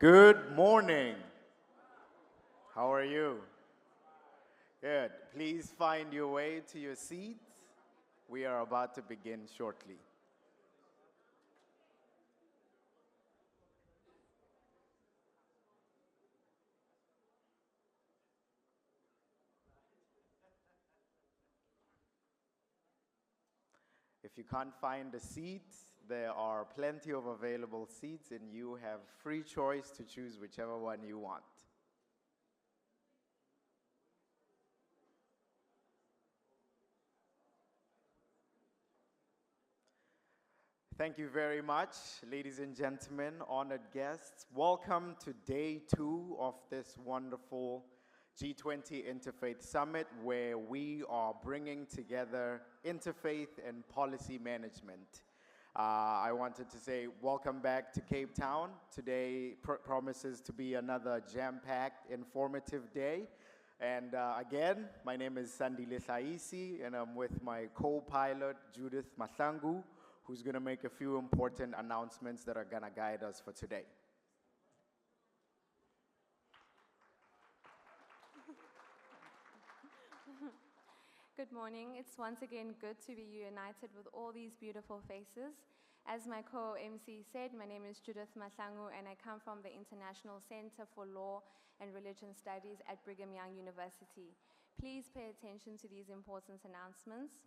Good morning. How are you? Good. Please find your way to your seats. We are about to begin shortly. If you can't find a seat, there are plenty of available seats and you have free choice to choose whichever one you want. Thank you very much, ladies and gentlemen, honored guests. Welcome to day 2 of this wonderful G20 Interfaith Summit, where we are bringing together interfaith and policy management. I wanted to say welcome back to Cape Town. Today promises to be another jam-packed, informative day. And again, my name is Sandile Saisi, and I'm with my co-pilot, Judith Masangu, who's going to make a few important announcements that are going to guide us for today. Good morning. It's once again good to be united with all these beautiful faces. As my co-MC said, my name is Judith Masangu, and I come from the International Center for Law and Religion Studies at Brigham Young University. Please pay attention to these important announcements.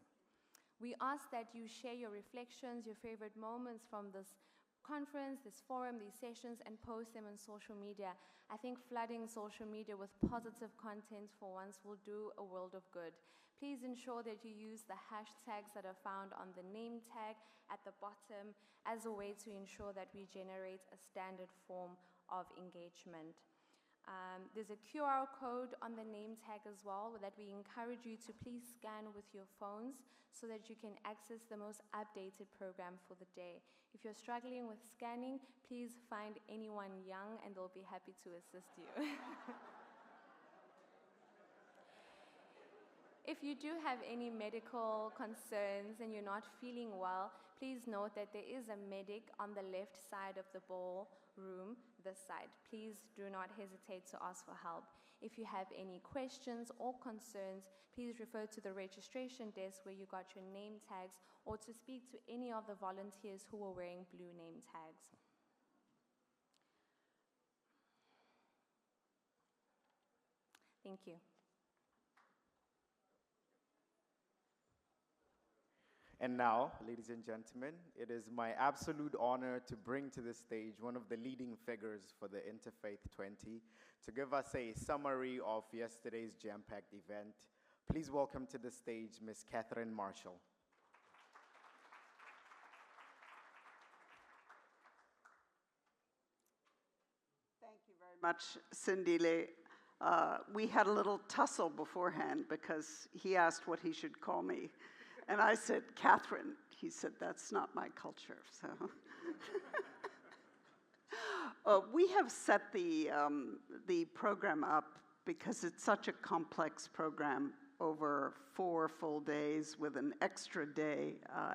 We ask that you share your reflections, your favorite moments from this conference, this forum, these sessions, and post them on social media. I think flooding social media with positive content for once will do a world of good. Please ensure that you use the hashtags that are found on the name tag at the bottom as a way to ensure that we generate a standard form of engagement. There's a QR code on the name tag as well that we encourage you to please scan with your phones so that you can access the most updated program for the day. If you're struggling with scanning, please find anyone young and they'll be happy to assist you. If you do have any medical concerns and you're not feeling well, please note that there is a medic on the left side of the ballroom, this side. Please do not hesitate to ask for help. If you have any questions or concerns, please refer to the registration desk where you got your name tags, or to speak to any of the volunteers who are wearing blue name tags. Thank you. And now, ladies and gentlemen, it is my absolute honor to bring to the stage one of the leading figures for the Interfaith 20 to give us a summary of yesterday's jam-packed event. Please welcome to the stage Ms. Katherine Marshall. Thank you very much, Sindile. We had a little tussle beforehand because he asked what he should call me. And I said, Catherine. He said, that's not my culture. So we have set the program up because it's such a complex program over 4 full days with an extra day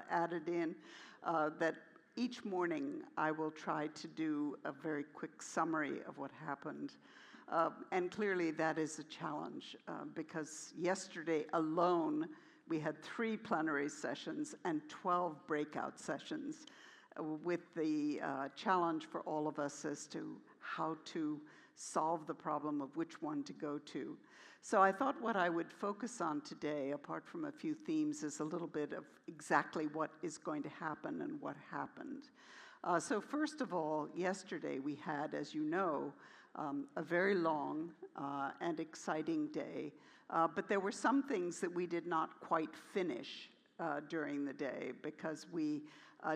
added in that each morning I will try to do a very quick summary of what happened. And clearly that is a challenge because yesterday alone, we had 3 plenary sessions and 12 breakout sessions with the challenge for all of us as to how to solve the problem of which one to go to. So I thought what I would focus on today, apart from a few themes, is a little bit of exactly what is going to happen and what happened. So first of all, yesterday we had, as you know, a very long and exciting day. But there were some things that we did not quite finish during the day because we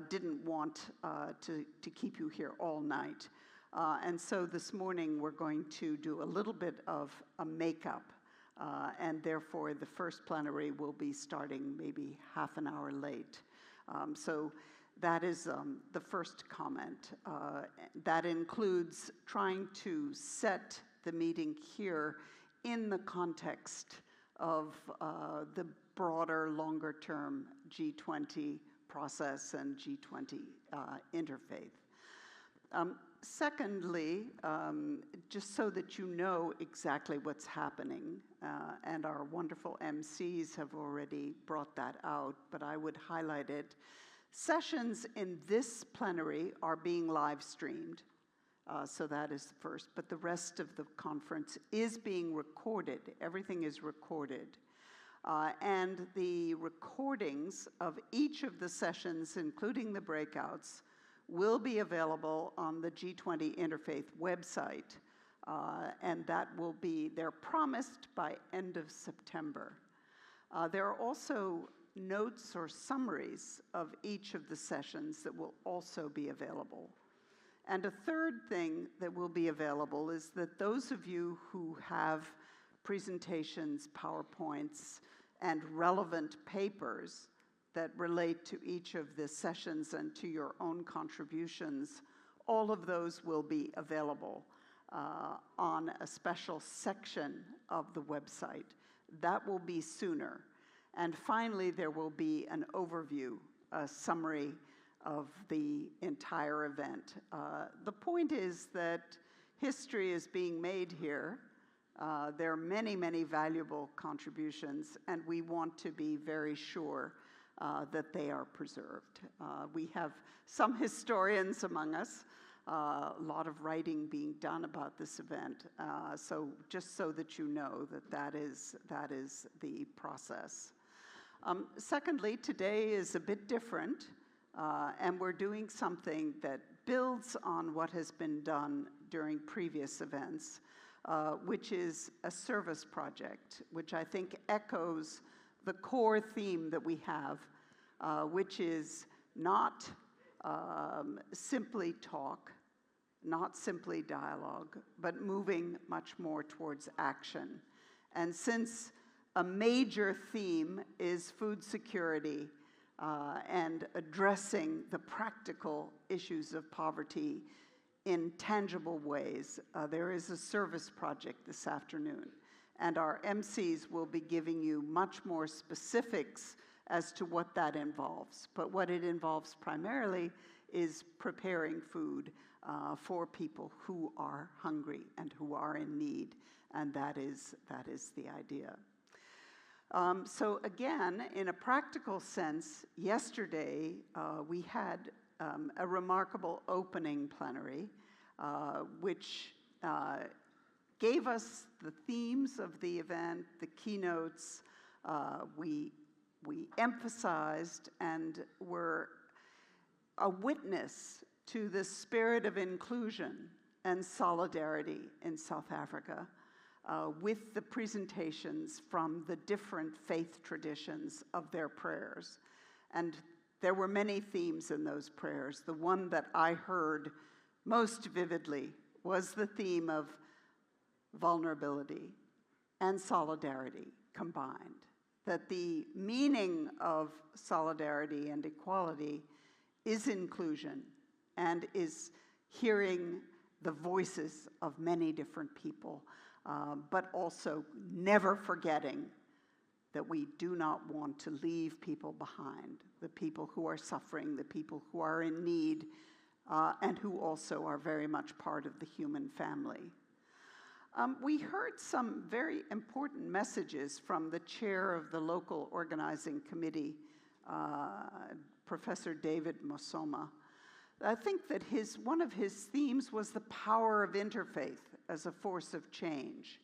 didn't want to keep you here all night. And so this morning we're going to do a little bit of a makeup, and therefore the first plenary will be starting maybe half an hour late. So that is the first comment. That includes trying to set the meeting here in the context of the broader, longer-term G20 process and G20 interfaith. Secondly, just so that you know exactly what's happening, and our wonderful MCs have already brought that out, but I would highlight it. Sessions in this plenary are being live streamed, so that is the first, but the rest of the conference is being recorded. Everything is recorded. And the recordings of each of the sessions, including the breakouts, will be available on the G20 Interfaith website, and that will be, they're promised by end of September. There are also notes or summaries of each of the sessions that will also be available. And a third thing that will be available is that those of you who have presentations, PowerPoints, and relevant papers that relate to each of the sessions and to your own contributions, all of those will be available on a special section of the website. That will be sooner. And finally, there will be an overview, a summary of the entire event. The point is that history is being made here. There are many, many valuable contributions, and we want to be very sure that they are preserved. We have some historians among us, a lot of writing being done about this event, so just so that you know that that is the process. Secondly, today is a bit different, and we're doing something that builds on what has been done during previous events, which is a service project, which I think echoes the core theme that we have, which is not simply talk, not simply dialogue, but moving much more towards action. And since a major theme is food security and addressing the practical issues of poverty in tangible ways, there is a service project this afternoon. And our MCs will be giving you much more specifics as to what that involves. But what it involves primarily is preparing food for people who are hungry and who are in need. And that is the idea. So again, in a practical sense, yesterday we had a remarkable opening plenary, which gave us the themes of the event, the keynotes. We emphasized and were a witness to the spirit of inclusion and solidarity in South Africa, with the presentations from the different faith traditions of their prayers. And there were many themes in those prayers. The one that I heard most vividly was the theme of vulnerability and solidarity combined. That the meaning of solidarity and equality is inclusion and is hearing the voices of many different people, but also never forgetting that we do not want to leave people behind, the people who are suffering, the people who are in need, and who also are very much part of the human family. We heard some very important messages from the chair of the local organizing committee, Professor David Mosoma. I think that one of his themes was the power of interfaith as a force of change,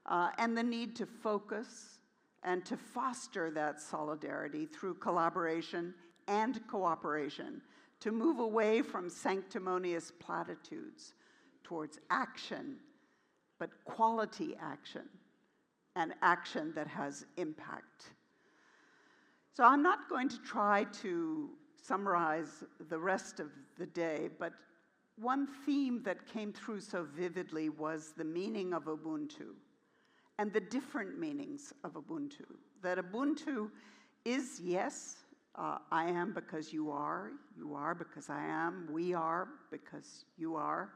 and the need to focus and to foster that solidarity through collaboration and cooperation, to move away from sanctimonious platitudes towards action, but quality action, and action that has impact. So I'm not going to try to summarize the rest of the day, but one theme that came through so vividly was the meaning of Ubuntu and the different meanings of Ubuntu. That Ubuntu is, yes, I am because you are because I am, we are because you are,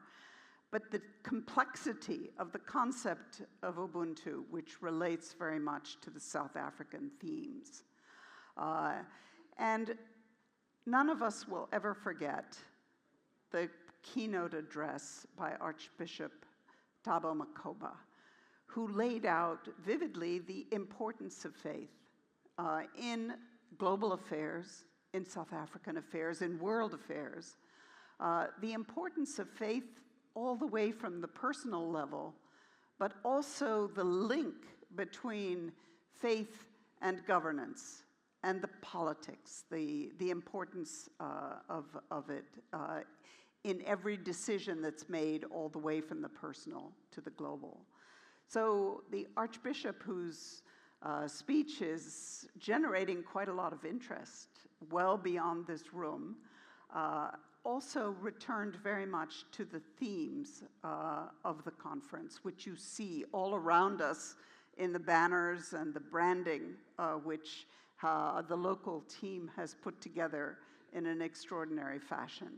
but the complexity of the concept of Ubuntu, which relates very much to the South African themes. And none of us will ever forget the keynote address by Archbishop Thabo Makgoba, who laid out vividly the importance of faith in global affairs, in South African affairs, in world affairs, the importance of faith all the way from the personal level, but also the link between faith and governance and the politics, the importance of it in every decision that's made all the way from the personal to the global. So the Archbishop, whose speech is generating quite a lot of interest well beyond this room, also returned very much to the themes of the conference, which you see all around us in the banners and the branding, which the local team has put together in an extraordinary fashion.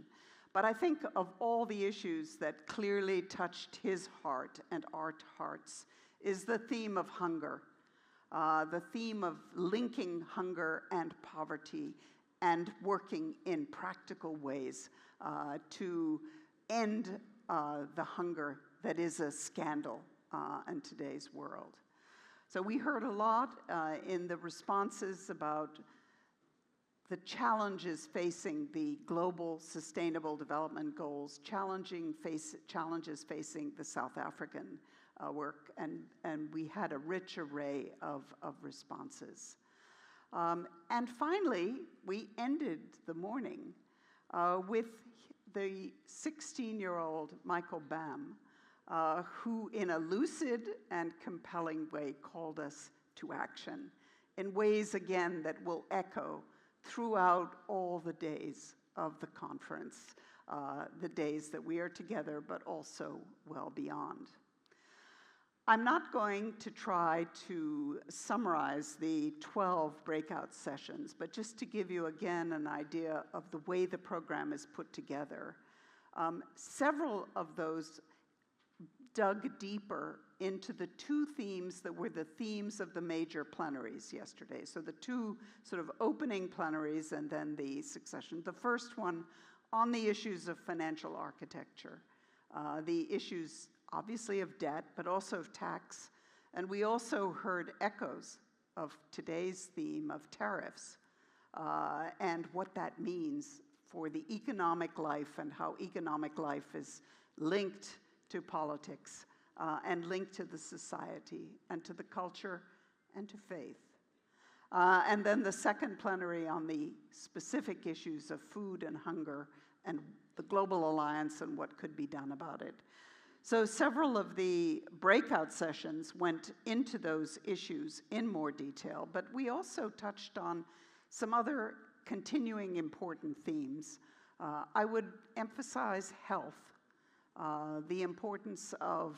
But I think of all the issues that clearly touched his heart and our hearts is the theme of hunger, the theme of linking hunger and poverty and working in practical ways to end the hunger that is a scandal in today's world. So we heard a lot in the responses about the challenges facing the global sustainable development goals, challenges facing the South African work, and we had a rich array of responses. And finally, we ended the morning with the 16-year-old Michael Bam, who in a lucid and compelling way called us to action in ways, again, that will echo throughout all the days of the conference, the days that we are together, but also well beyond. I'm not going to try to summarize the 12 breakout sessions, but just to give you again an idea of the way the program is put together. Several of those dug deeper into the two themes that were the themes of the major plenaries yesterday. So the two sort of opening plenaries and then the succession. The first one on the issues of financial architecture, the issues obviously of debt, but also of tax. And we also heard echoes of today's theme of tariffs and what that means for the economic life and how economic life is linked to politics and linked to the society and to the culture and to faith. And then the second plenary on the specific issues of food and hunger and the global alliance and what could be done about it. So several of the breakout sessions went into those issues in more detail, but we also touched on some other continuing important themes. I would emphasize health, the importance of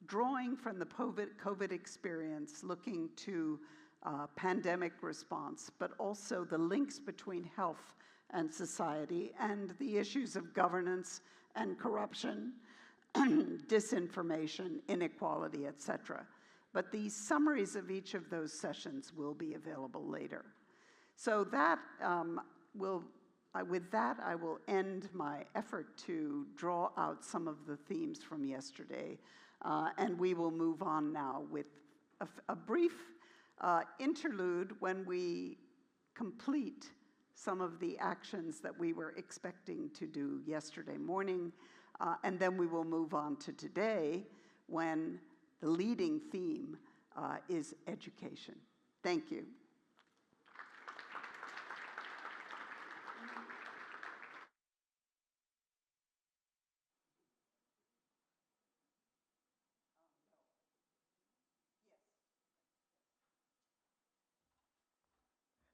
drawing from the COVID experience, looking to pandemic response, but also the links between health and society and the issues of governance and corruption, disinformation, inequality, etc. But the summaries of each of those sessions will be available later. So that with that, I will end my effort to draw out some of the themes from yesterday, and we will move on now with a brief interlude when we complete some of the actions that we were expecting to do yesterday morning, and then we will move on to today when the leading theme is education. Thank you.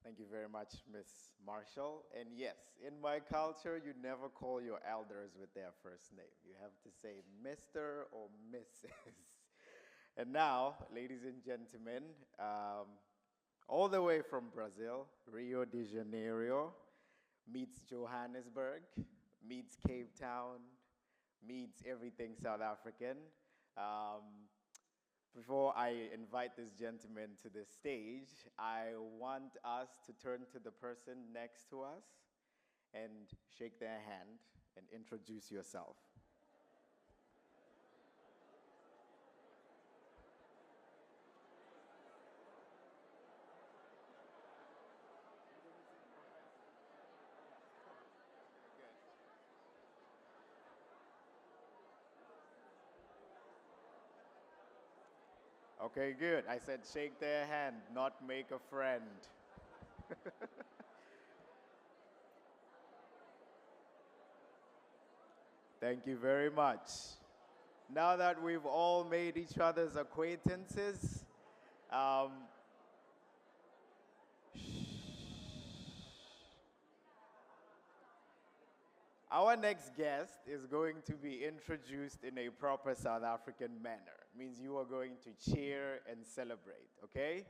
Thank you very much, Ms. Marshall. And yes, in my culture, you never call your elders with their first name. You have to say Mr. or Mrs. And now, ladies and gentlemen, all the way from Brazil, Rio de Janeiro, meets Johannesburg, meets Cape Town, meets everything South African. Before I invite this gentleman to the stage, I want us to turn to the person next to us and shake their hand and introduce yourself. Okay, good. I said shake their hand, not make a friend. Thank you very much. Now that we've all made each other's acquaintances, our next guest is going to be introduced in a proper South African manner. It means you are going to cheer and celebrate, okay?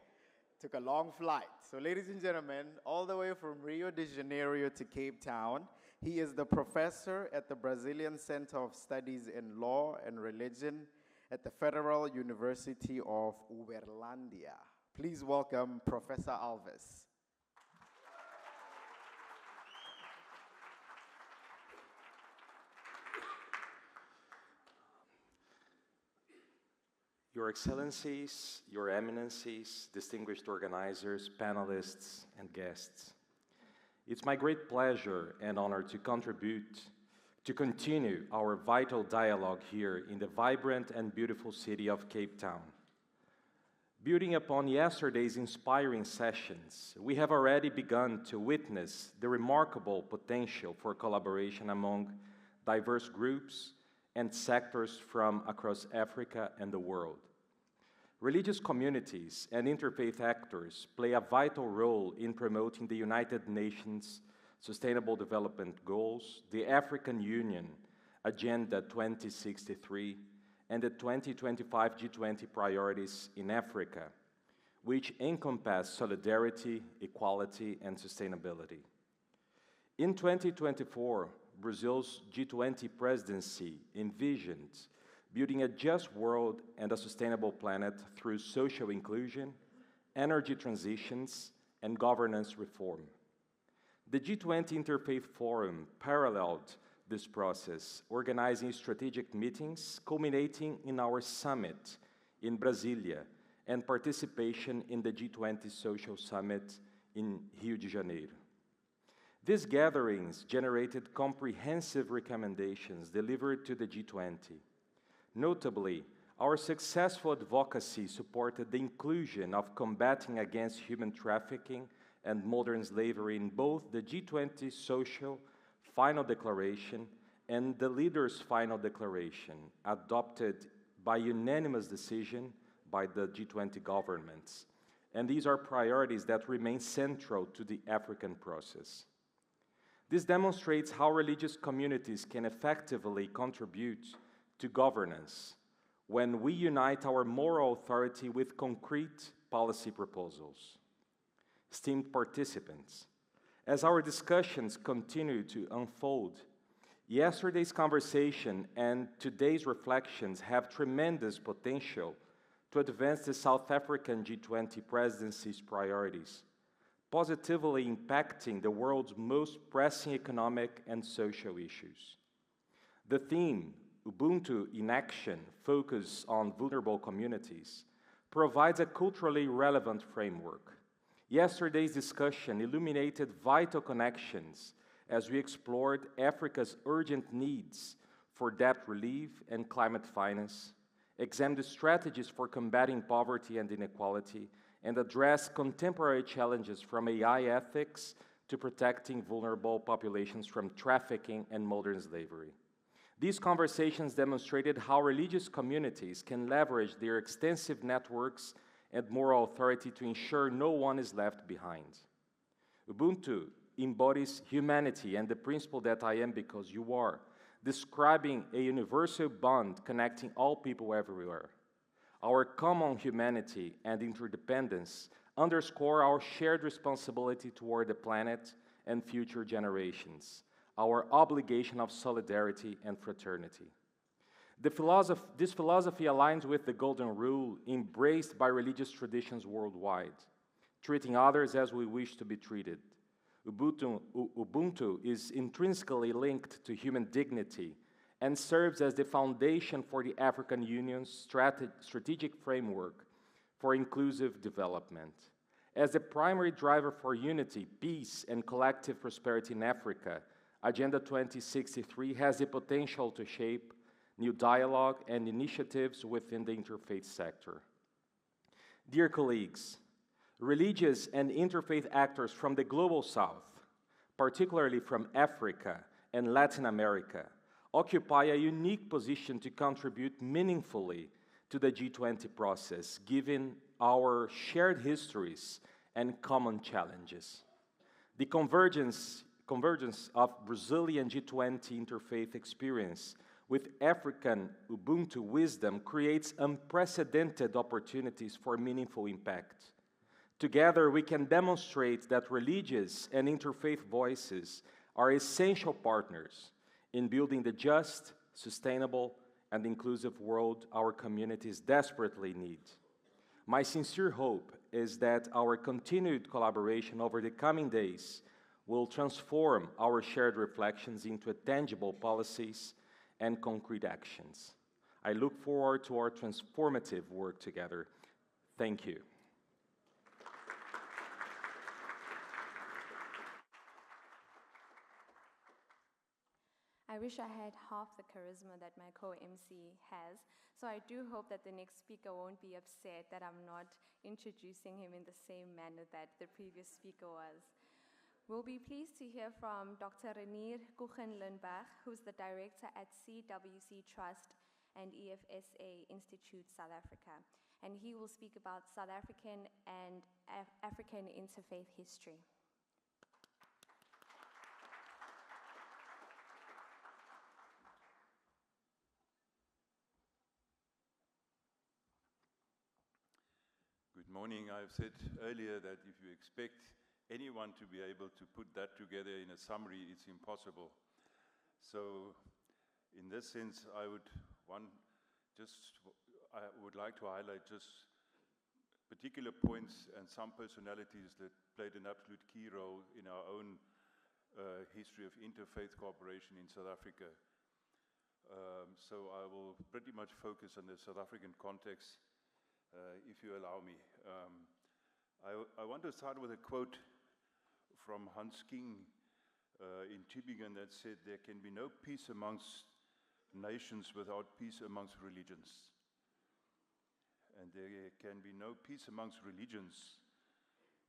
Took a long flight. So ladies and gentlemen, all the way from Rio de Janeiro to Cape Town, he is the professor at the Brazilian Center of Studies in Law and Religion at the Federal University of Uberlandia. Please welcome Professor Alves. Your Excellencies, Your Eminencies, distinguished organizers, panelists, and guests. It's my great pleasure and honor to continue our vital dialogue here in the vibrant and beautiful city of Cape Town. Building upon yesterday's inspiring sessions, we have already begun to witness the remarkable potential for collaboration among diverse groups and sectors from across Africa and the world. Religious communities and interfaith actors play a vital role in promoting the United Nations Sustainable Development Goals, the African Union Agenda 2063, and the 2025 G20 priorities in Africa, which encompass solidarity, equality, and sustainability. In 2024, Brazil's G20 presidency envisioned building a just world and a sustainable planet through social inclusion, energy transitions, and governance reform. The G20 Interfaith Forum paralleled this process, organizing strategic meetings culminating in our summit in Brasília and participation in the G20 Social Summit in Rio de Janeiro. These gatherings generated comprehensive recommendations delivered to the G20. Notably, our successful advocacy supported the inclusion of combating against human trafficking and modern slavery in both the G20 Social Final Declaration and the Leaders' Final Declaration, adopted by unanimous decision by the G20 governments. And these are priorities that remain central to the African process. This demonstrates how religious communities can effectively contribute to governance when we unite our moral authority with concrete policy proposals. Esteemed participants, as our discussions continue to unfold, yesterday's conversation and today's reflections have tremendous potential to advance the South African G20 presidency's priorities, positively impacting the world's most pressing economic and social issues. The theme, Ubuntu in Action, focus on vulnerable communities, provides a culturally relevant framework. Yesterday's discussion illuminated vital connections as we explored Africa's urgent needs for debt relief and climate finance, examined strategies for combating poverty and inequality, and addressed contemporary challenges from AI ethics to protecting vulnerable populations from trafficking and modern slavery. These conversations demonstrated how religious communities can leverage their extensive networks and moral authority to ensure no one is left behind. Ubuntu embodies humanity and the principle that I am because you are, describing a universal bond connecting all people everywhere. Our common humanity and interdependence underscore our shared responsibility toward the planet and future generations, our obligation of solidarity and fraternity. This philosophy aligns with the Golden Rule embraced by religious traditions worldwide, treating others as we wish to be treated. Ubuntu is intrinsically linked to human dignity and serves as the foundation for the African Union's strategic framework for inclusive development. As the primary driver for unity, peace, and collective prosperity in Africa, Agenda 2063 has the potential to shape new dialogue and initiatives within the interfaith sector. Dear colleagues, religious and interfaith actors from the Global South, particularly from Africa and Latin America, occupy a unique position to contribute meaningfully to the G20 process, given our shared histories and common challenges. The convergence of Brazilian G20 interfaith experience with African Ubuntu wisdom creates unprecedented opportunities for meaningful impact. Together, we can demonstrate that religious and interfaith voices are essential partners in building the just, sustainable, and inclusive world our communities desperately need. My sincere hope is that our continued collaboration over the coming days will transform our shared reflections into tangible policies and concrete actions. I look forward to our transformative work together. Thank you. I wish I had half the charisma that my co-MC has, so I do hope that the next speaker won't be upset that I'm not introducing him in the same manner that the previous speaker was. We'll be pleased to hear from Dr. Renier Koegelenberg, who's the director at CDDC Trust and EFSA Institute South Africa, and he will speak about South African and African interfaith history. Good morning. I've said earlier that if you expect anyone to be able to put that together in a summary, it's impossible. So in this sense, I would like to highlight just particular points and some personalities that played an absolute key role in our own history of interfaith cooperation in South Africa. So I will pretty much focus on the South African context, if you allow me. I want to start with a quote from Hans King in Tübingen that said, "There can be no peace amongst nations without peace amongst religions. And there can be no peace amongst religions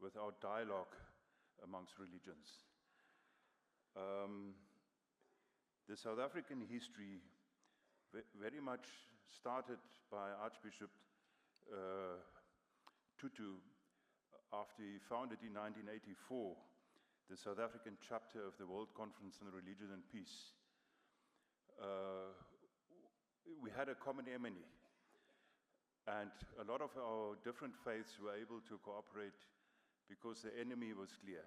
without dialogue amongst religions." The South African history very much started by Archbishop Tutu after he founded in 1984 the South African chapter of the World Conference on Religion and Peace. We had a common enemy, and a lot of our different faiths were able to cooperate because the enemy was clear.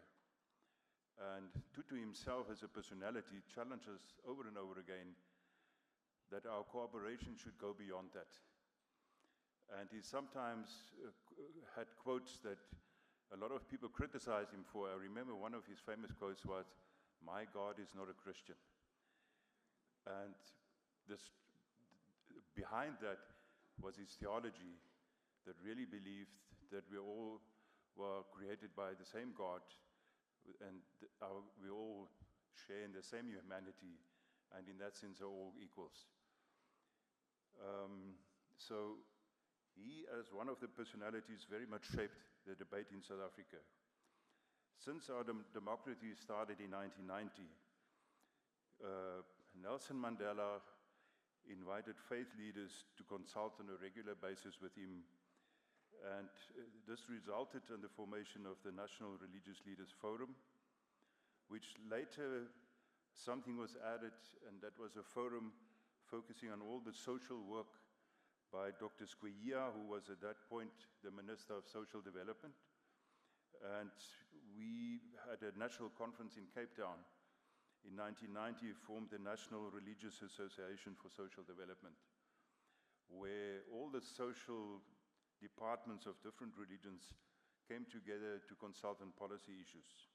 And Tutu himself, as a personality, challenges over and over again that our cooperation should go beyond that. And he sometimes had quotes that a lot of people criticized him for. I remember one of his famous quotes was, "My God is not a Christian." And behind that was his theology that really believed that we all were created by the same God, and we all share in the same humanity, and in that sense are all equals. So he, as one of the personalities, very much shaped the debate in South Africa. Since our democracy started in 1990, Nelson Mandela invited faith leaders to consult on a regular basis with him, and this resulted in the formation of the National Religious Leaders Forum, which later something was added, and that was a forum focusing on all the social work by Dr. Skweyiya, who was at that point the Minister of Social Development. And we had a national conference in Cape Town. In 1990, formed the National Religious Association for Social Development, where all the social departments of different religions came together to consult on policy issues.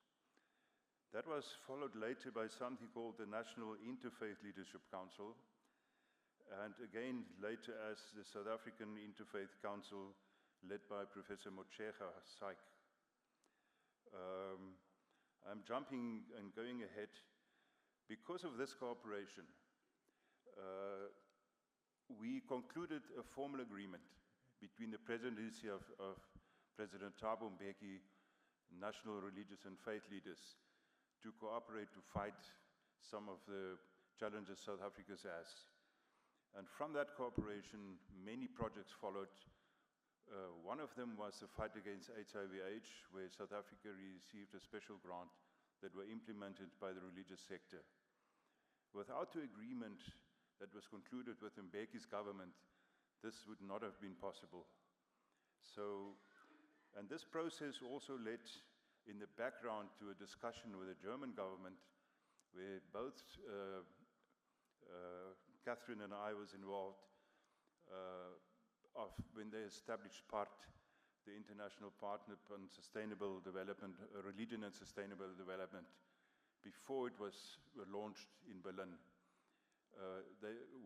That was followed later by something called the National Interfaith Leadership Council, and again later as the South African Interfaith Council, led by Professor Motshega Saik. I'm jumping and going ahead. Because of this cooperation, we concluded a formal agreement between the presidency of President Thabo Mbeki, national religious and faith leaders, to cooperate to fight some of the challenges South Africa has. And from that cooperation, many projects followed. One of them was the fight against HIV/AIDS, where South Africa received a special grant that were implemented by the religious sector. Without the agreement that was concluded with Mbeki's government, this would not have been possible. So, and this process also led in the background to a discussion with the German government, where both Katherine and I was involved when they established PART, the International Partnership on Sustainable Development, Religion and Sustainable Development, before it was launched in Berlin.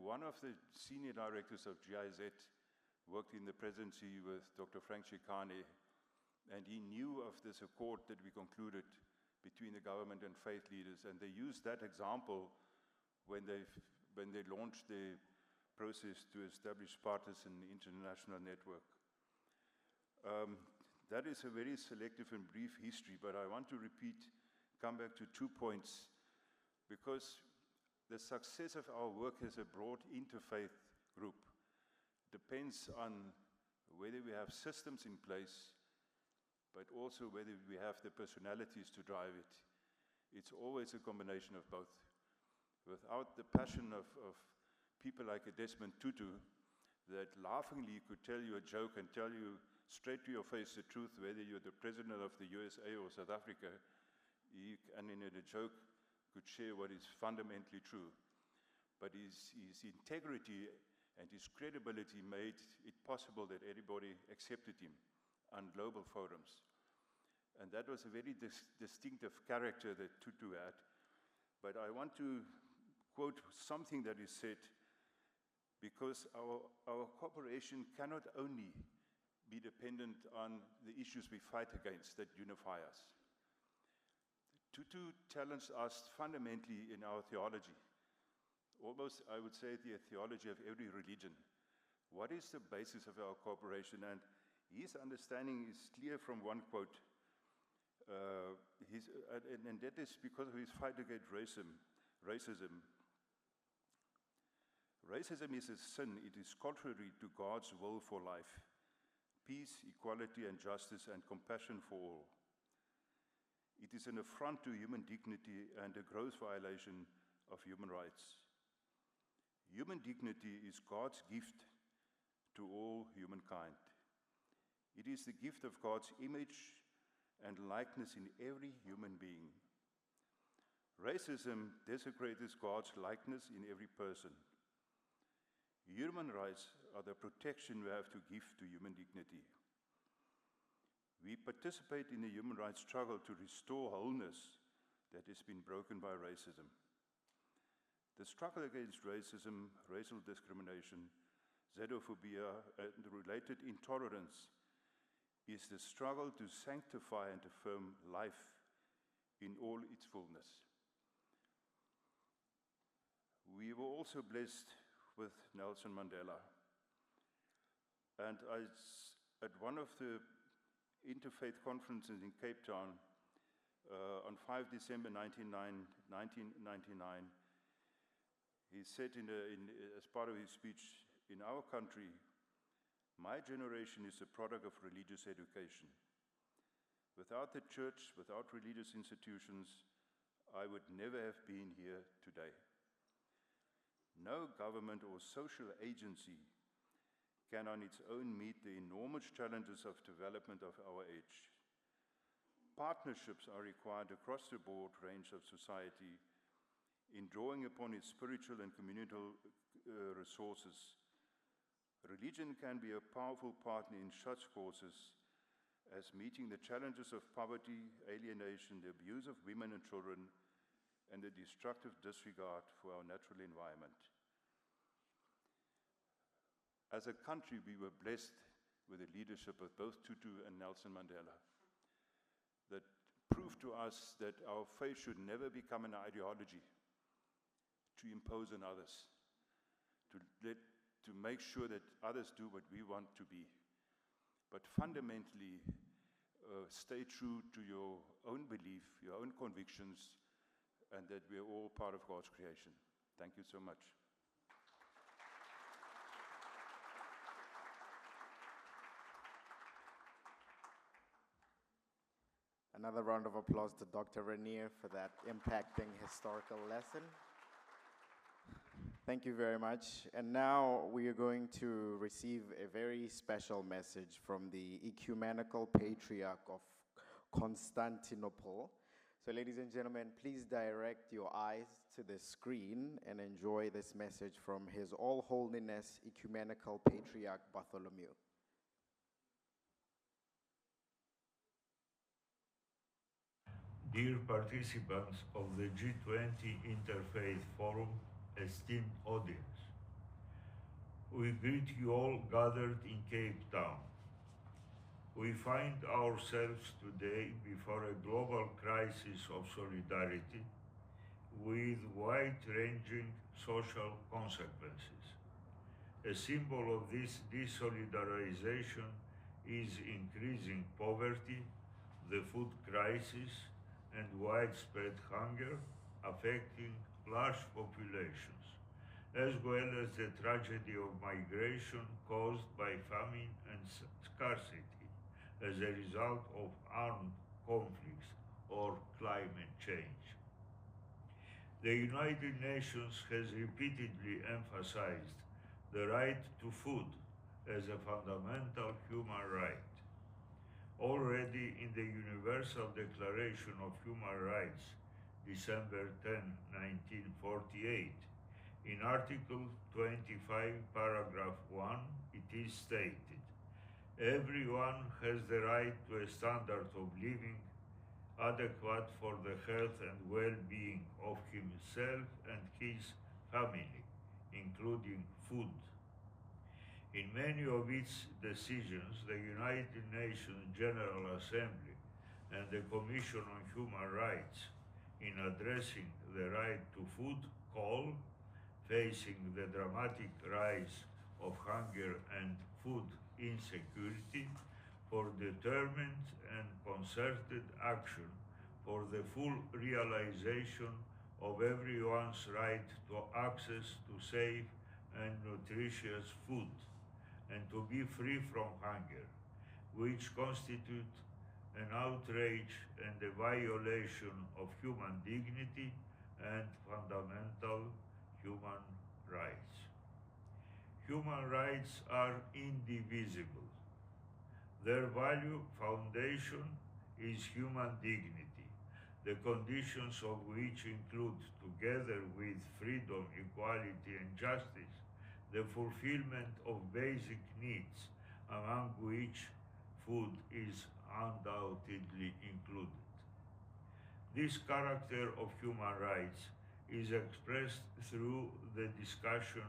One of the senior directors of GIZ worked in the presidency with Dr. Frank Chikane, and he knew of this accord that we concluded between the government and faith leaders, and they used that example when they launched the process to establish partisan international network. That is a very selective and brief history, but I want to come back to 2 points, because the success of our work as a broad interfaith group depends on whether we have systems in place, but also whether we have the personalities to drive it. It's always a combination of both. Without the passion of people like a Desmond Tutu, that laughingly could tell you a joke and tell you straight to your face the truth, whether you're the president of the USA or South Africa, and in a joke could share what is fundamentally true. But his integrity and his credibility made it possible that everybody accepted him on global forums. And that was a very distinctive character that Tutu had. But I want to quote something that is said, because our cooperation cannot only be dependent on the issues we fight against that unify us. Tutu challenged us fundamentally in our theology, almost, I would say, the theology of every religion. What is the basis of our cooperation? And his understanding is clear from one quote, and that is because of his fight against racism. Racism is a sin. It is contrary to God's will for life, peace, equality, and justice, and compassion for all. It is an affront to human dignity and a gross violation of human rights. Human dignity is God's gift to all humankind. It is the gift of God's image and likeness in every human being. Racism desecrates God's likeness in every person. Human rights are the protection we have to give to human dignity. We participate in the human rights struggle to restore wholeness that has been broken by racism. The struggle against racism, racial discrimination, xenophobia, and related intolerance is the struggle to sanctify and affirm life in all its fullness. We were also blessed with Nelson Mandela. And at one of the interfaith conferences in Cape Town on 5 December 1999, he said as part of his speech, "In our country, my generation is a product of religious education. Without the church, without religious institutions, I would never have been here today. No government or social agency can on its own meet the enormous challenges of development of our age. Partnerships are required across the broad range of society in drawing upon its spiritual and communal resources. Religion can be a powerful partner in such causes, as meeting the challenges of poverty, alienation, the abuse of women and children, and the destructive disregard for our natural environment. As a country, we were blessed with the leadership of both Tutu and Nelson Mandela that proved to us that our faith should never become an ideology to impose on others, to make sure that others do what we want to be. But fundamentally, stay true to your own belief, your own convictions, and that we are all part of God's creation. Thank you so much. Another round of applause to Dr. Renier for that impacting historical lesson. Thank you very much. And now we are going to receive a very special message from the Ecumenical Patriarch of Constantinople. So ladies and gentlemen, please direct your eyes to the screen and enjoy this message from His All-Holiness Ecumenical Patriarch Bartholomew. Dear participants of the G20 Interfaith Forum, esteemed audience, we greet you all gathered in Cape Town. We find ourselves today before a global crisis of solidarity with wide-ranging social consequences. A symbol of this desolidarization is increasing poverty, the food crisis, and widespread hunger affecting large populations, as well as the tragedy of migration caused by famine and scarcity as a result of armed conflicts or climate change. The United Nations has repeatedly emphasized the right to food as a fundamental human right. Already in the Universal Declaration of Human Rights, December 10, 1948, in Article 25, Paragraph 1, it is stated, "Everyone has the right to a standard of living adequate for the health and well-being of himself and his family, including food." In many of its decisions, the United Nations General Assembly and the Commission on Human Rights, in addressing the right to food, call, facing the dramatic rise of hunger and food insecurity, for determined and concerted action for the full realization of everyone's right to access to safe and nutritious food, and to be free from hunger, which constitute an outrage and a violation of human dignity and fundamental human rights. Human rights are indivisible. Their value foundation is human dignity, the conditions of which include, together with freedom, equality, and justice, the fulfillment of basic needs, among which food is undoubtedly included. This character of human rights is expressed through the discussion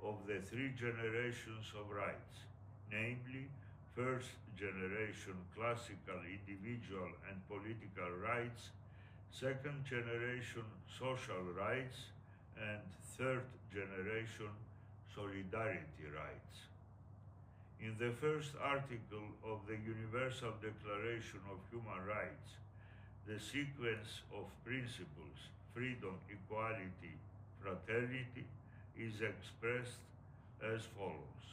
of the three generations of rights, namely, first generation classical individual and political rights, second generation social rights, and third generation solidarity rights. In the first article of the Universal Declaration of Human Rights, the sequence of principles, freedom, equality, fraternity, is expressed as follows.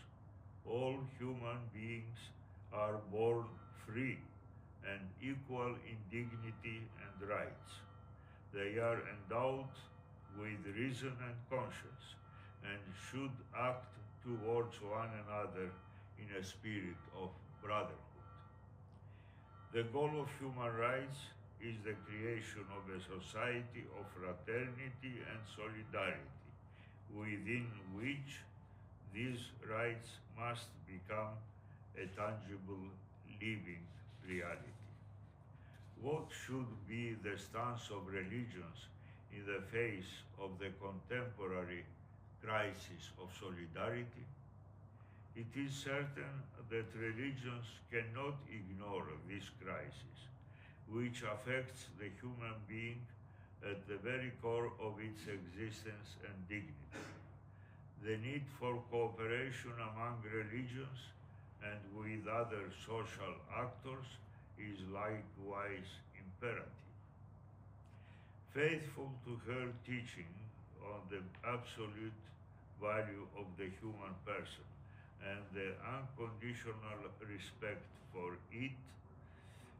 All human beings are born free and equal in dignity and rights. They are endowed with reason and conscience, and should act towards one another in a spirit of brotherhood. The goal of human rights is the creation of a society of fraternity and solidarity, within which these rights must become a tangible living reality. What should be the stance of religions in the face of the contemporary crisis of solidarity? It is certain that religions cannot ignore this crisis, which affects the human being at the very core of its existence and dignity. The need for cooperation among religions and with other social actors is likewise imperative. Faithful to her teaching on the absolute value of the human person and the unconditional respect for it,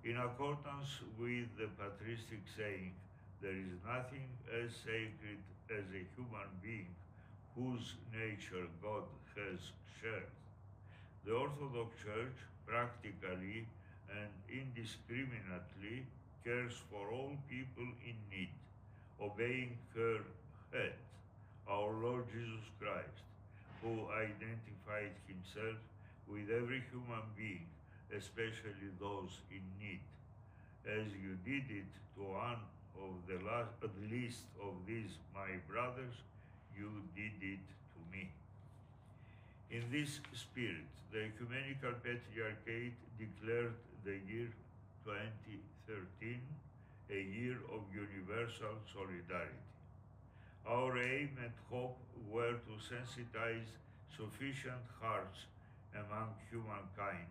in accordance with the patristic saying, there is nothing as sacred as a human being whose nature God has shared. The Orthodox Church practically and indiscriminately cares for all people in need, obeying her head, our Lord Jesus Christ, who identified himself with every human being, especially those in need. As you did it to one of the least of these my brothers, you did it to me. In this spirit, the Ecumenical Patriarchate declared the year 2013 a year of universal solidarity. Our aim and hope were to sensitize sufficient hearts among humankind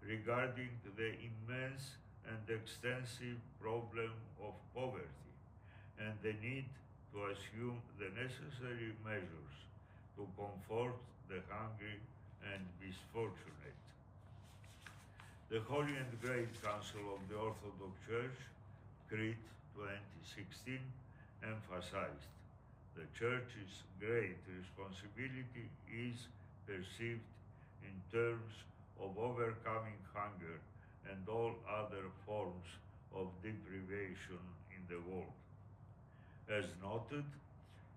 regarding the immense and extensive problem of poverty and the need to assume the necessary measures to comfort the hungry and misfortunate. The Holy and Great Council of the Orthodox Church, Crete 2016, emphasized the Church's great responsibility is perceived in terms of overcoming hunger and all other forms of deprivation in the world. As noted,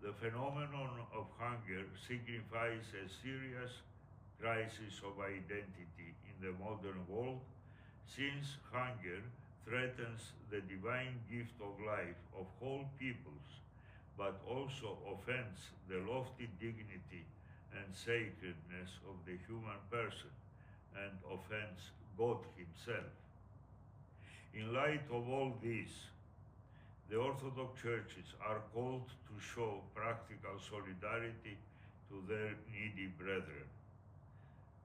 the phenomenon of hunger signifies a serious crisis of identity in the modern world, since hunger threatens the divine gift of life of whole peoples, but also offends the lofty dignity and sacredness of the human person and offends God himself. In light of all this, the Orthodox churches are called to show practical solidarity to their needy brethren.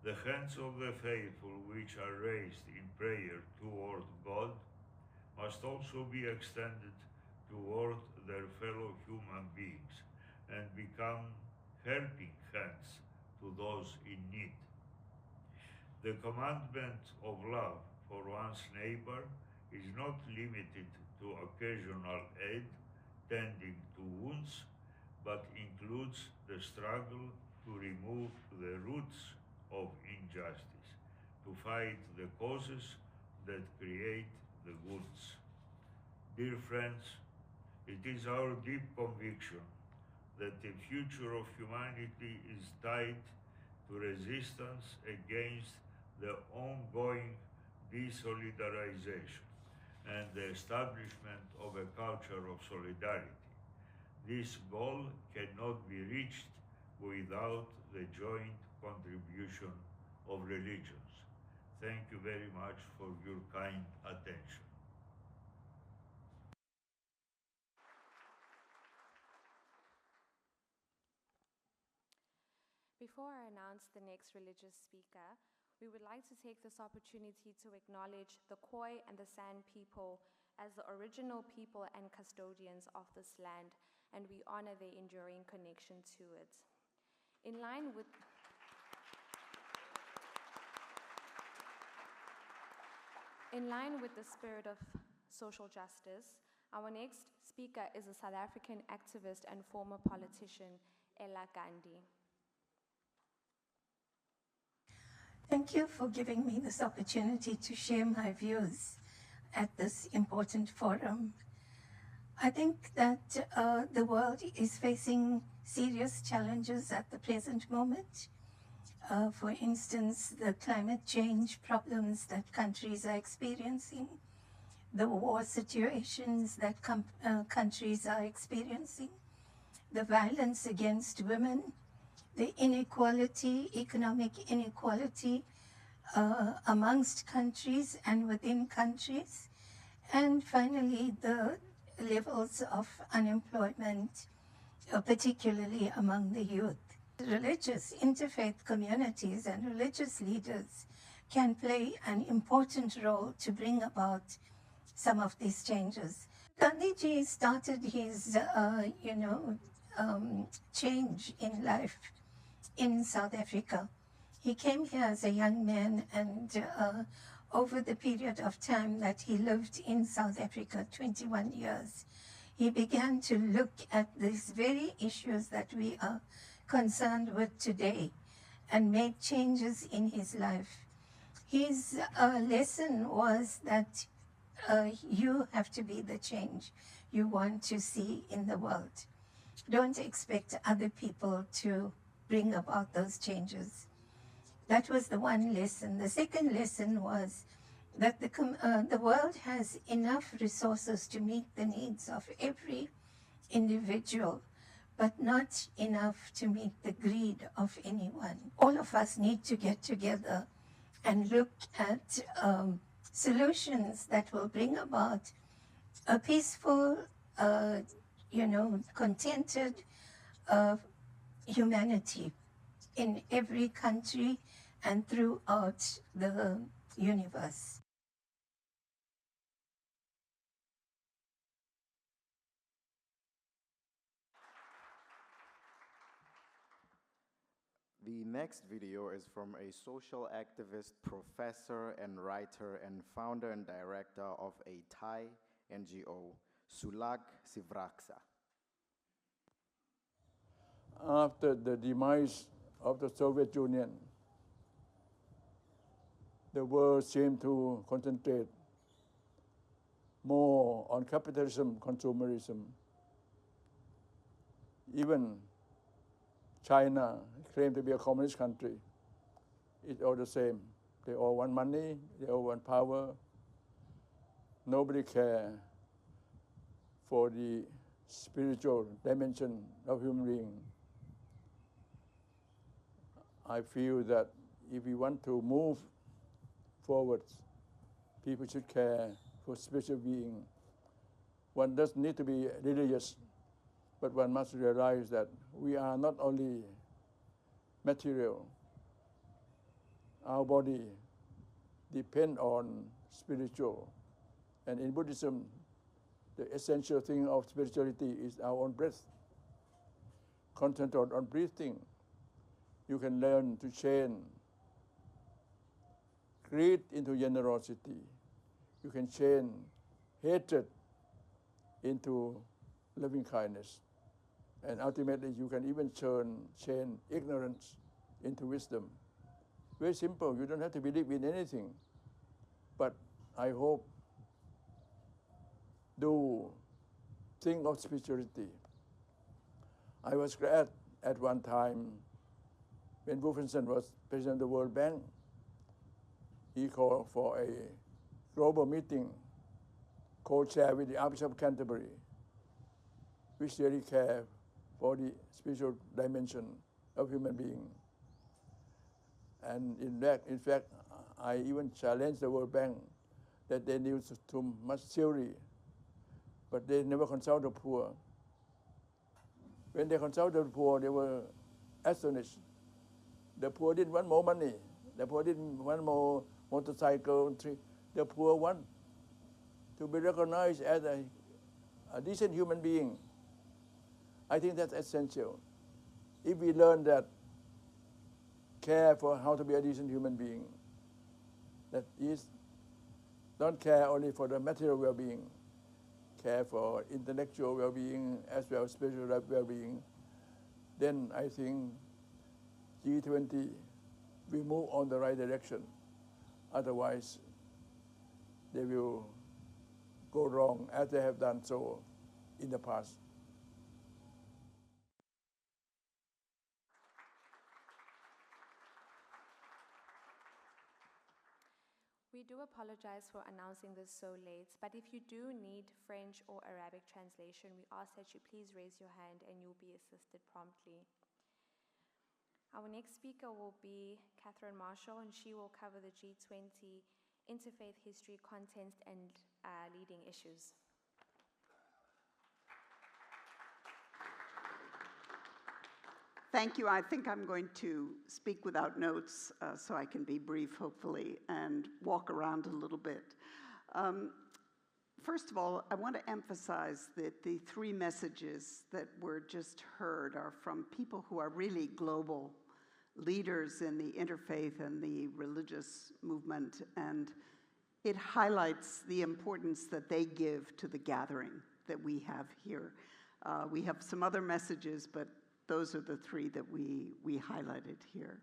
The hands of the faithful which are raised in prayer toward God must also be extended toward their fellow human beings and become helping hands to those in need. The commandment of love for one's neighbor is not limited to occasional aid tending to wounds, but includes the struggle to remove the roots of injustice, to fight the causes that create the wounds. Dear friends, it is our deep conviction that the future of humanity is tied to resistance against the ongoing desolidarization and the establishment of a culture of solidarity. This goal cannot be reached without the joint contribution of religions. Thank you very much for your kind attention. Before I announce the next religious speaker, we would like to take this opportunity to acknowledge the Khoi and the San people as the original people and custodians of this land, and we honor their enduring connection to it. In line with the spirit of social justice, our next speaker is a South African activist and former politician, Ela Gandhi. Thank you for giving me this opportunity to share my views at this important forum. I think that the world is facing serious challenges at the present moment. For instance, the climate change problems that countries are experiencing, the war situations that countries are experiencing, the violence against women, the inequality, economic inequality amongst countries and within countries, and finally the levels of unemployment, particularly among the youth. Religious interfaith communities and religious leaders can play an important role to bring about some of these changes. Gandhiji started his, change in life in South Africa. He came here as a young man, and over the period of time that he lived in South Africa, 21 years, he began to look at these very issues that we are concerned with today and made changes in his life. His lesson was that you have to be the change you want to see in the world. Don't expect other people to bring about those changes. That was the one lesson. The second lesson was that the world has enough resources to meet the needs of every individual, but not enough to meet the greed of anyone. All of us need to get together and look at solutions that will bring about a peaceful, contented humanity in every country and throughout the universe. The next video is from a social activist, professor and writer and founder and director of a Thai NGO, Sulak Sivaraksa. After the demise of the Soviet Union, the world seemed to concentrate more on capitalism, consumerism. Even China claimed to be a communist country. It's all the same. They all want money, they all want power. Nobody cares for the spiritual dimension of human being. I feel that if we want to move forward, people should care for spiritual being. One doesn't need to be religious, but one must realize that we are not only material. Our body depends on spiritual. And in Buddhism, the essential thing of spirituality is our own breath. Concentrate on breathing. You can learn to change greed into generosity. You can change hatred into loving kindness. And ultimately, you can even change ignorance into wisdom. Very simple. You don't have to believe in anything. But I hope do think of spirituality. I was glad at one time when Wolfenson was president of the World Bank. He called for a global meeting, co-chair with the Archbishop of Canterbury, which really care for the spiritual dimension of human being. And in fact, I even challenged the World Bank that they used too much theory, but they never consult the poor. When they consulted the poor, they were astonished. The poor didn't want more money. The poor didn't want more motorcycle. The poor want to be recognized as a decent human being. I think that's essential. If we learn that, care for how to be a decent human being, that is, don't care only for the material well-being, care for intellectual well-being as well as spiritual well-being, then I think G20 will move on the right direction. Otherwise, they will go wrong as they have done so in the past. We do apologize for announcing this so late, but if you do need French or Arabic translation, we ask that you please raise your hand and you'll be assisted promptly. Our next speaker will be Katherine Marshall, and she will cover the G20 Interfaith history, content, and leading issues. Thank you. I think I'm going to speak without notes so I can be brief, hopefully, and walk around a little bit. First of all, I want to emphasize that the three messages that were just heard are from people who are really global leaders in the interfaith and the religious movement, and it highlights the importance that they give to the gathering that we have here. We have some other messages, but those are the three that we highlighted here.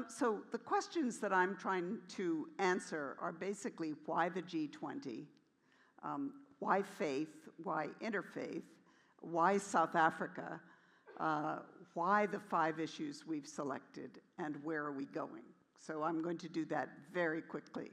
So the questions that I'm trying to answer are basically why the G20, why faith, why interfaith, why South Africa, why the 5 issues we've selected, and where are we going. So I'm going to do that very quickly.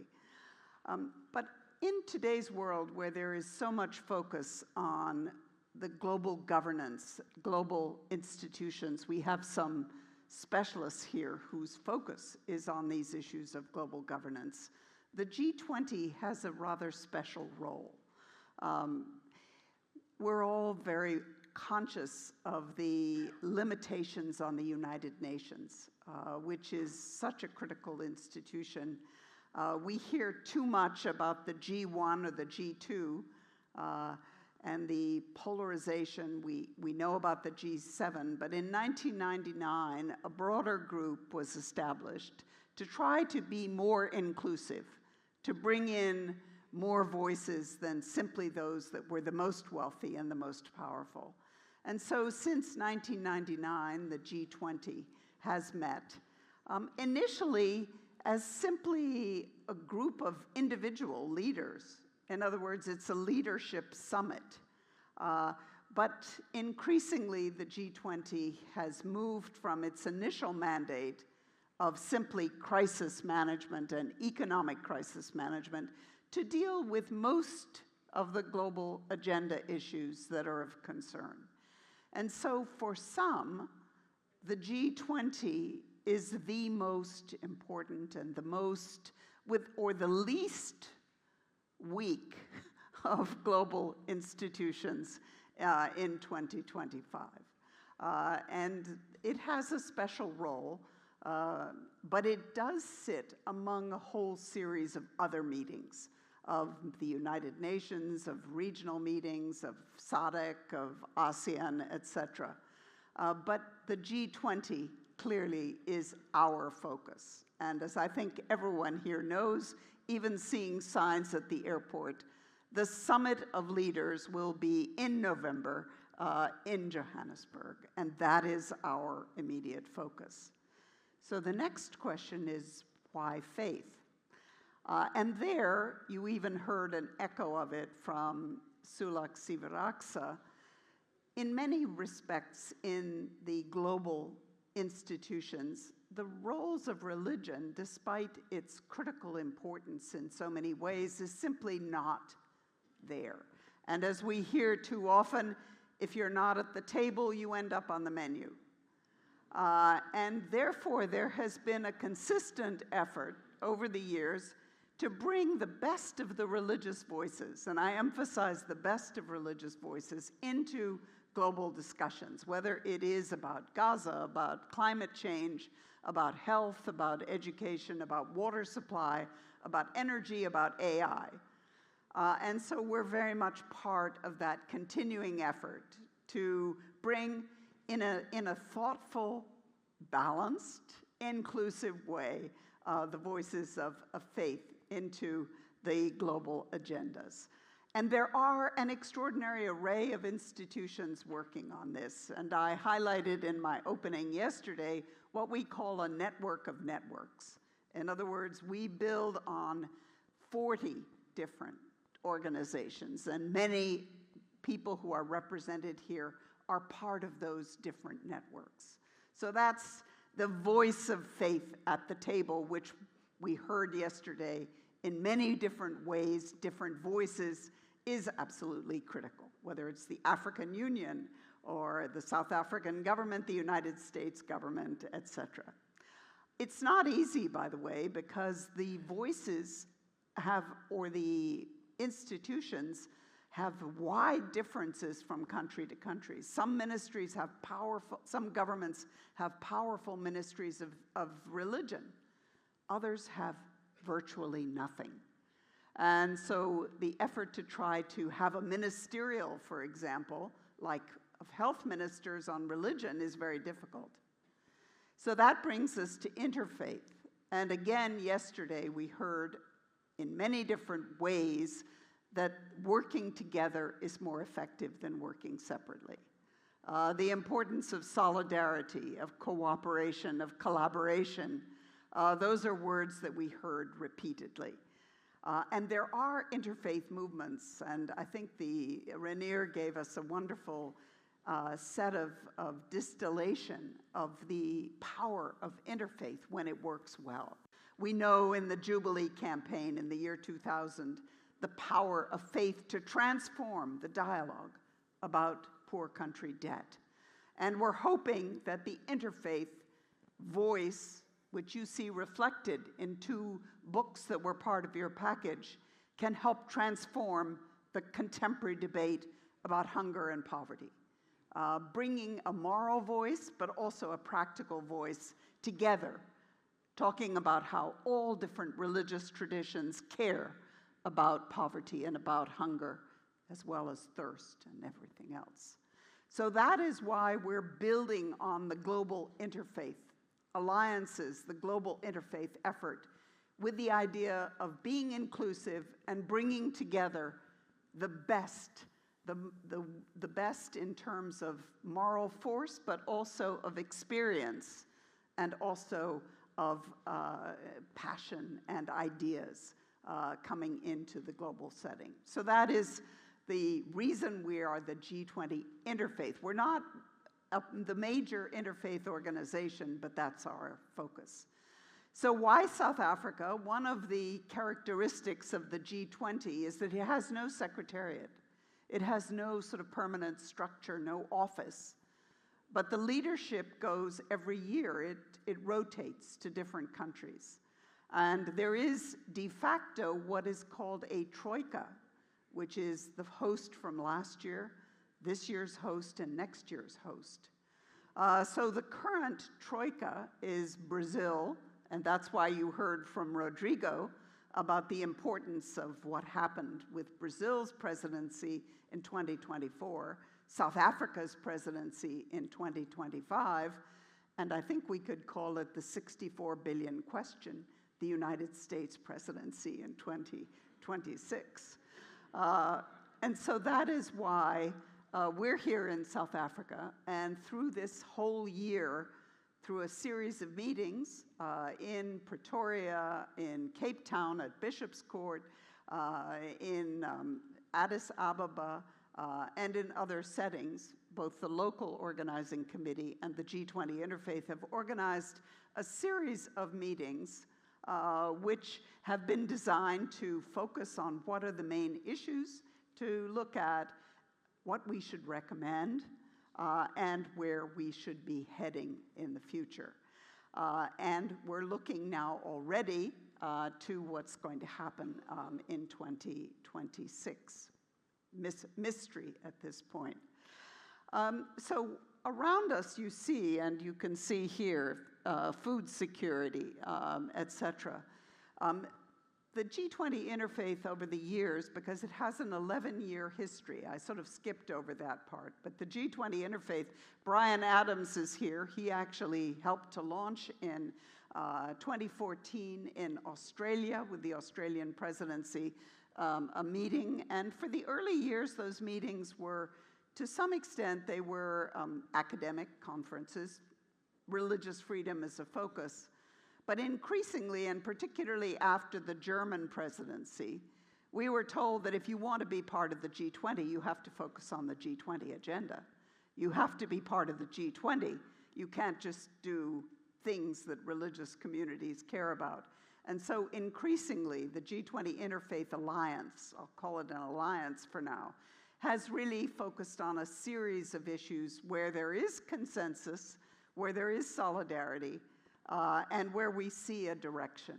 But in today's world where there is so much focus on the global governance, global institutions, we have some specialists here whose focus is on these issues of global governance. The G20 has a rather special role. We're all very conscious of the limitations on the United Nations, which is such a critical institution. We hear too much about the G1 or the G2, and the polarization. We know about the G7, but in 1999, a broader group was established to try to be more inclusive, to bring in more voices than simply those that were the most wealthy and the most powerful. And so since 1999, the G20 has met, initially as simply a group of individual leaders. In other words, it's a leadership summit. But increasingly, the G20 has moved from its initial mandate of simply crisis management and economic crisis management to deal with most of the global agenda issues that are of concern. And so for some, the G20 is the most important and the most, or the least weak of global institutions in 2025. And it has a special role, but it does sit among a whole series of other meetings of the United Nations, of regional meetings, of SADC, of ASEAN, etc. But the G20 clearly is our focus. And as I think everyone here knows, even seeing signs at the airport, the Summit of Leaders will be in November in Johannesburg, and that is our immediate focus. So the next question is, why faith? And there, you even heard an echo of it from Sulak Sivaraksa. In many respects, in the global institutions, the roles of religion, despite its critical importance in so many ways, is simply not there. And as we hear too often, if you're not at the table, you end up on the menu. And therefore, there has been a consistent effort over the years to bring the best of the religious voices, and I emphasize the best of religious voices, into global discussions, whether it is about Gaza, about climate change, about health, about education, about water supply, about energy, about AI. And so we're very much part of that continuing effort to bring, in a thoughtful, balanced, inclusive way, the voices of faith into the global agendas. And there are an extraordinary array of institutions working on this. And I highlighted in my opening yesterday what we call a network of networks. In other words, we build on 40 different organizations, and many people who are represented here are part of those different networks. So that's the voice of faith at the table, which we heard yesterday in many different ways, different voices, is absolutely critical, whether it's the African Union or the South African government, the United States government, etc. It's not easy, by the way, because the voices have, or the institutions have wide differences from country to country. Some ministries have powerful, some governments have powerful ministries of religion. Others have virtually nothing. And so the effort to try to have a ministerial, for example, like of health ministers on religion is very difficult. So that brings us to interfaith. And again, yesterday we heard in many different ways that working together is more effective than working separately. The importance of solidarity, of cooperation, of collaboration, those are words that we heard repeatedly. And there are interfaith movements, and I think the Renier gave us a wonderful set of distillation of the power of interfaith when it works well. We know in the Jubilee campaign in the year 2000, the power of faith to transform the dialogue about poor country debt. And we're hoping that the interfaith voice, which you see reflected in 2 books that were part of your package, can help transform the contemporary debate about hunger and poverty. Bringing a moral voice, but also a practical voice together, talking about how all different religious traditions care about poverty and about hunger, as well as thirst and everything else. So that is why we're building on the global interfaith alliances, the global interfaith effort, with the idea of being inclusive and bringing together the best, the best in terms of moral force, but also of experience, and also of passion and ideas coming into the global setting. So that is the reason we are the G20 Interfaith. We're not the major interfaith organization, but that's our focus. So why South Africa? One of the characteristics of the G20 is that it has no secretariat. It has no sort of permanent structure, no office. But the leadership goes every year. It rotates to different countries. And there is de facto what is called a troika, which is the host from last year, this year's host, and next year's host. So the current troika is Brazil, and that's why you heard from Rodrigo about the importance of what happened with Brazil's presidency in 2024, South Africa's presidency in 2025, and I think we could call it the 64 billion question, the United States presidency in 2026. And so that is why we're here in South Africa, and through this whole year, through a series of meetings in Pretoria, in Cape Town at Bishop's Court, in Addis Ababa, and in other settings, both the local organizing committee and the G20 Interfaith have organized a series of meetings which have been designed to focus on what are the main issues, to look at what we should recommend, and where we should be heading in the future. And we're looking now already to what's going to happen in 2026. Mystery at this point. So around us you see, and you can see here, food security, etc. The G20 Interfaith over the years, because it has an 11-year history, I sort of skipped over that part, but the G20 Interfaith, Brian Adams is here. He actually helped to launch in 2014 in Australia with the Australian presidency, a meeting. And for the early years, those meetings were, to some extent, they were academic conferences. Religious freedom is a focus. But increasingly, and particularly after the German presidency, we were told that if you want to be part of the G20, you have to focus on the G20 agenda. You have to be part of the G20. You can't just do things that religious communities care about. And so increasingly, the G20 Interfaith Alliance, I'll call it an alliance for now, has really focused on a series of issues where there is consensus, where there is solidarity, and where we see a direction.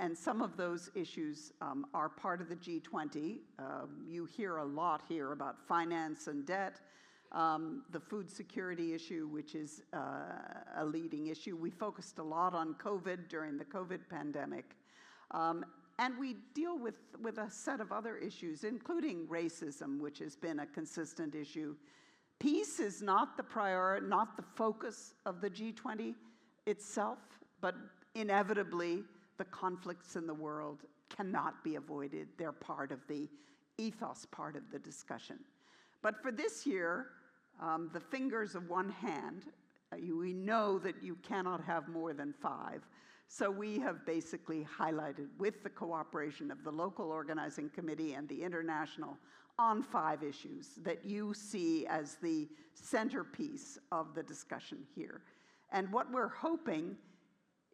And some of those issues are part of the G20. You hear a lot here about finance and debt, the food security issue, which is a leading issue. We focused a lot on COVID during the COVID pandemic. And we deal with a set of other issues, including racism, which has been a consistent issue. Peace is not the focus of the G20 itself, but inevitably the conflicts in the world cannot be avoided. They're part of the ethos part of the discussion. But for this year, the fingers of one hand, we know that you cannot have more than 5. So we have basically highlighted, with the cooperation of the local organizing committee and the international, on 5 issues that you see as the centerpiece of the discussion here. And what we're hoping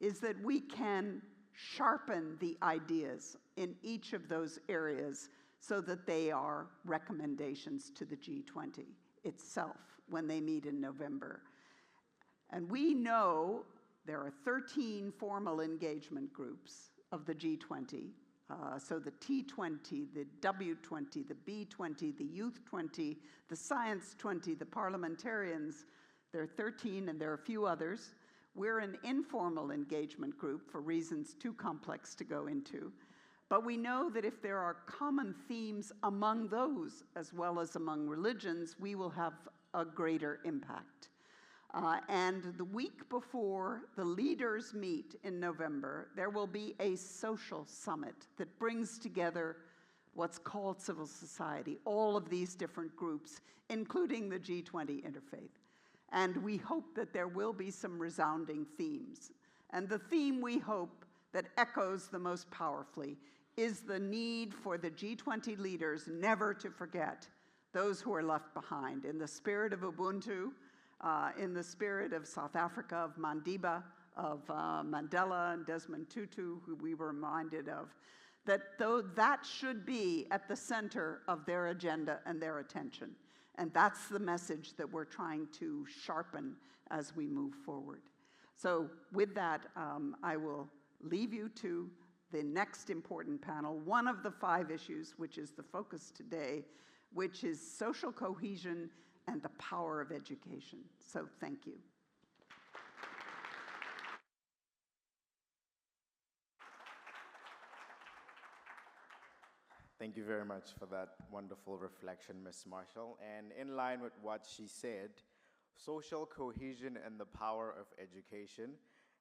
is that we can sharpen the ideas in each of those areas so that they are recommendations to the G20 itself when they meet in November. And we know there are 13 formal engagement groups of the G20. So the T20, the W20, the B20, the Youth 20, the Science 20, the Parliamentarians. There are 13 and there are a few others. We're an informal engagement group for reasons too complex to go into. But we know that if there are common themes among those, as well as among religions, we will have a greater impact. And the week before the leaders meet in November, there will be a social summit that brings together what's called civil society, all of these different groups, including the G20 Interfaith. And we hope that there will be some resounding themes. And the theme we hope that echoes the most powerfully is the need for the G20 leaders never to forget those who are left behind. In the spirit of Ubuntu, in the spirit of South Africa, of Madiba, of Mandela and Desmond Tutu, who we were reminded of, that should be at the center of their agenda and their attention. And that's the message that we're trying to sharpen as we move forward. So with that, I will leave you to the next important panel, one of the 5 issues, which is the focus today, which is social cohesion and the power of education. So thank you. Thank you very much for that wonderful reflection, Ms. Marshall. And in line with what she said, social cohesion and the power of education